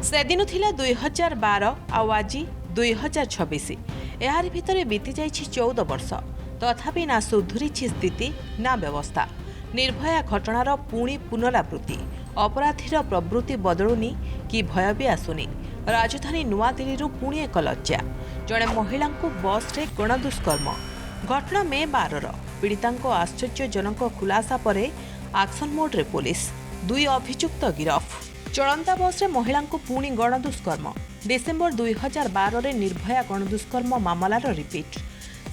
ସେଦିନ ଥିଲା 2012 ଆଉ ଆଜି 2026। ଏହାରି ଭିତରେ ବିତି ଯାଇଛି 14 ବର୍ଷ। ତଥାପି ନା ସୁଧୁରିଛି ସ୍ଥିତି ନା ବ୍ୟବସ୍ଥା। ନିର୍ଭୟା ଘଟଣାର ପୁଣି ପୁନରାବୃତ୍ତି। ଅପରାଧୀର ପ୍ରବୃତ୍ତି ବଦଳୁନି କି ଭୟ ବି ଆସୁନି। ରାଜଧାନୀ ନୂଆଦିଲ୍ଲୀରୁ ପୁଣି ଏକ ଲଜ୍ଜା। ଜଣେ ମହିଳାଙ୍କୁ ବସ୍ରେ ଗଣଦୁଷ୍କର୍ମ। ଘଟଣା ମେ 12ର। ପୀଡ଼ିତାଙ୍କ ଆଶ୍ଚର୍ଯ୍ୟଜନକ ଖୁଲାସା ପରେ ଆକ୍ସନ ମୋଡ୍ରେ ପୋଲିସ। ଦୁଇ ଅଭିଯୁକ୍ତ ଗିରଫ। ଚଳନ୍ତା ବସ୍ରେ ମହିଳାଙ୍କୁ ପୁଣି ଗଣଦୁଷ୍କର୍ମ। ଡିସେମ୍ବର 2012ରେ ନିର୍ଭୟା ଗଣଦୁଷ୍କର୍ମ ମାମଲାର ରିପିଟ୍।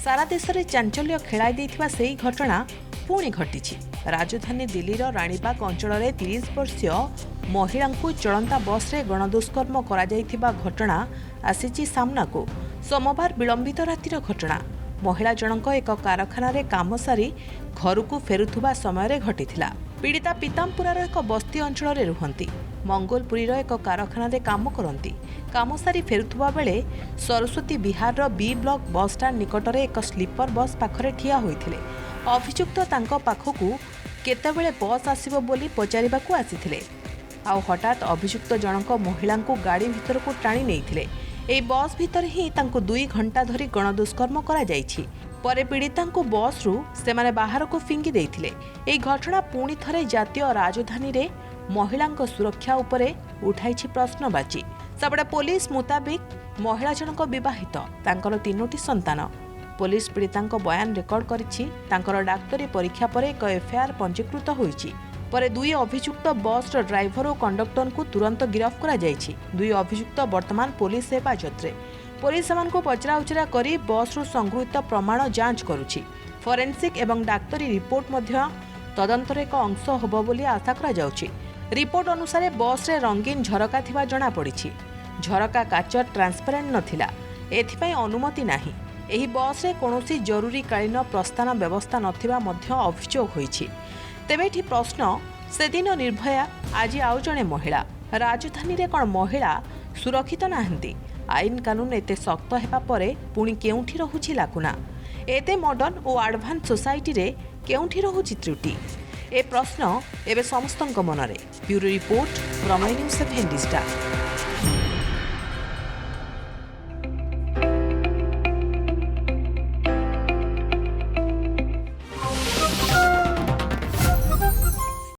ସାରା ଦେଶରେ ଚାଞ୍ଚଲ୍ୟ ଖେଳାଇ ଦେଇଥିବା ସେହି ଘଟଣା ପୁଣି ଘଟିଛି। ରାଜଧାନୀ ଦିଲ୍ଲୀର ରାଣୀବାଗ ଅଞ୍ଚଳରେ 30 ବର୍ଷୀୟ ମହିଳାଙ୍କୁ ଚଳନ୍ତା ବସ୍ରେ ଗଣଦୁଷ୍କର୍ମ କରାଯାଇଥିବା ଘଟଣା ଆସିଛି ସାମ୍ନାକୁ। ସୋମବାର ବିଳମ୍ବିତ ରାତିର ଘଟଣା। ମହିଳା ଜଣଙ୍କ ଏକ କାରଖାନାରେ କାମ ସାରି ଘରକୁ ଫେରୁଥିବା ସମୟରେ ଘଟିଥିଲା। ପୀଡ଼ିତା ପିତାମ୍ପୁରାର ଏକ ବସ୍ତି ଅଞ୍ଚଳରେ ରୁହନ୍ତି। ମଙ୍ଗୋଲପୁରୀର ଏକ କାରଖାନାରେ କାମ କରନ୍ତି। କାମ ସାରି ଫେରୁଥିବା ବେଳେ ସରସ୍ୱତୀ ବିହାରର ବି ବ୍ଲକ ବସ୍ଷ୍ଟାଣ୍ଡ ନିକଟରେ ଏକ ସ୍ଲିପର ବସ୍ ପାଖରେ ଠିଆ ହୋଇଥିଲେ। ଅଭିଯୁକ୍ତ ତାଙ୍କ ପାଖକୁ କେତେବେଳେ ବସ୍ ଆସିବ ବୋଲି ପଚାରିବାକୁ ଆସିଥିଲେ। ଆଉ ହଠାତ୍ ଅଭିଯୁକ୍ତ ଜଣଙ୍କ ମହିଳାଙ୍କୁ ଗାଡ଼ି ଭିତରକୁ ଟାଣି ନେଇଥିଲେ। ଏହି ବସ୍ ଭିତରେ ହିଁ ତାଙ୍କୁ 2 ଘଣ୍ଟା ଧରି ଗଣଦୁଷ୍କର୍ମ କରାଯାଇଛି। ପରେ ପୀଡ଼ିତାଙ୍କୁ ବସ୍ରୁ ସେମାନେ ବାହାରକୁ ଫିଙ୍ଗି ଦେଇଥିଲେ। ଏହି ଘଟଣା ପୁଣି ଥରେ ଜାତୀୟ ରାଜଧାନୀରେ ମହିଳାଙ୍କ ସୁରକ୍ଷା ଉପରେ ଉଠାଇଛି ପ୍ରଶ୍ନବାଚୀ। ସେପଟେ ପୋଲିସ ମୁତାବିକ ମହିଳା ଜଣକ ବିବାହିତ। ତାଙ୍କର 3ଟି ସନ୍ତାନ। ପୋଲିସ ପୀଡ଼ିତାଙ୍କ ବୟାନ ରେକର୍ଡ କରିଛି। ତାଙ୍କର ଡାକ୍ତରୀ ପରୀକ୍ଷା ପରେ ଏକ ଏଫ୍ଆଇଆର ପଞ୍ଜୀକୃତ ହୋଇଛି। ପରେ 2 ଅଭିଯୁକ୍ତ ବସ୍ର ଡ୍ରାଇଭର ଓ କଣ୍ଡକ୍ଟରଙ୍କୁ ତୁରନ୍ତ ଗିରଫ କରାଯାଇଛି। 2 ଅଭିଯୁକ୍ତ ବର୍ତ୍ତମାନ ପୋଲିସ ହେପାଜତରେ। ପୋଲିସ ସେମାନଙ୍କୁ ପଚରାଉଚରା କରି ବସ୍ରୁ ସଂଗୃହୀତ ପ୍ରମାଣ ଯାଞ୍ଚ କରୁଛି। ଫରେନ୍ସିକ୍ ଏବଂ ଡାକ୍ତରୀ ରିପୋର୍ଟ ମଧ୍ୟ ତଦନ୍ତର ଏକ ଅଂଶ ହେବ ବୋଲି ଆଶା କରାଯାଉଛି। ରିପୋର୍ଟ ଅନୁସାରେ ବସ୍ରେ ରଙ୍ଗୀନ ଝରକା ଥିବା ଜଣାପଡ଼ିଛି। ଝରକା କାଚ ଟ୍ରାନ୍ସପାରେଣ୍ଟ ନଥିଲା। ଏଥିପାଇଁ ଅନୁମତି ନାହିଁ। ଏହି ବସ୍ରେ କୌଣସି ଜରୁରୀକାଳୀନ ପ୍ରସ୍ଥାନ ବ୍ୟବସ୍ଥା ନଥିବା ମଧ୍ୟ ଅଭିଯୋଗ ହୋଇଛି। ତେବେ ଏଠି ପ୍ରଶ୍ନ, ସେଦିନ ନିର୍ଭୟା, ଆଜି ଆଉ ଜଣେ ମହିଳା। ରାଜଧାନୀରେ କ'ଣ ମହିଳା ସୁରକ୍ଷିତ ନାହାନ୍ତି? ଆଇନ କାନୁନ ଏତେ ଶକ୍ତ ହେବା ପରେ ପୁଣି କେଉଁଠି ରହୁଛି ଲାକୁନା? ଏତେ ମଡର୍ଣ୍ଣ ଓ ଆଡଭାନ୍ସ ସୋସାଇଟିରେ କେଉଁଠି ରହୁଛି ତ୍ରୁଟି? ଏ ପ୍ରଶ୍ନ ଏବେ ସମସ୍ତଙ୍କ ମନରେ। ବ୍ୟୁରୋ ରିପୋର୍ଟ, ପ୍ରମେୟ ନ୍ୟୁଜ୍ 7 ଡିଜିଟାଲ।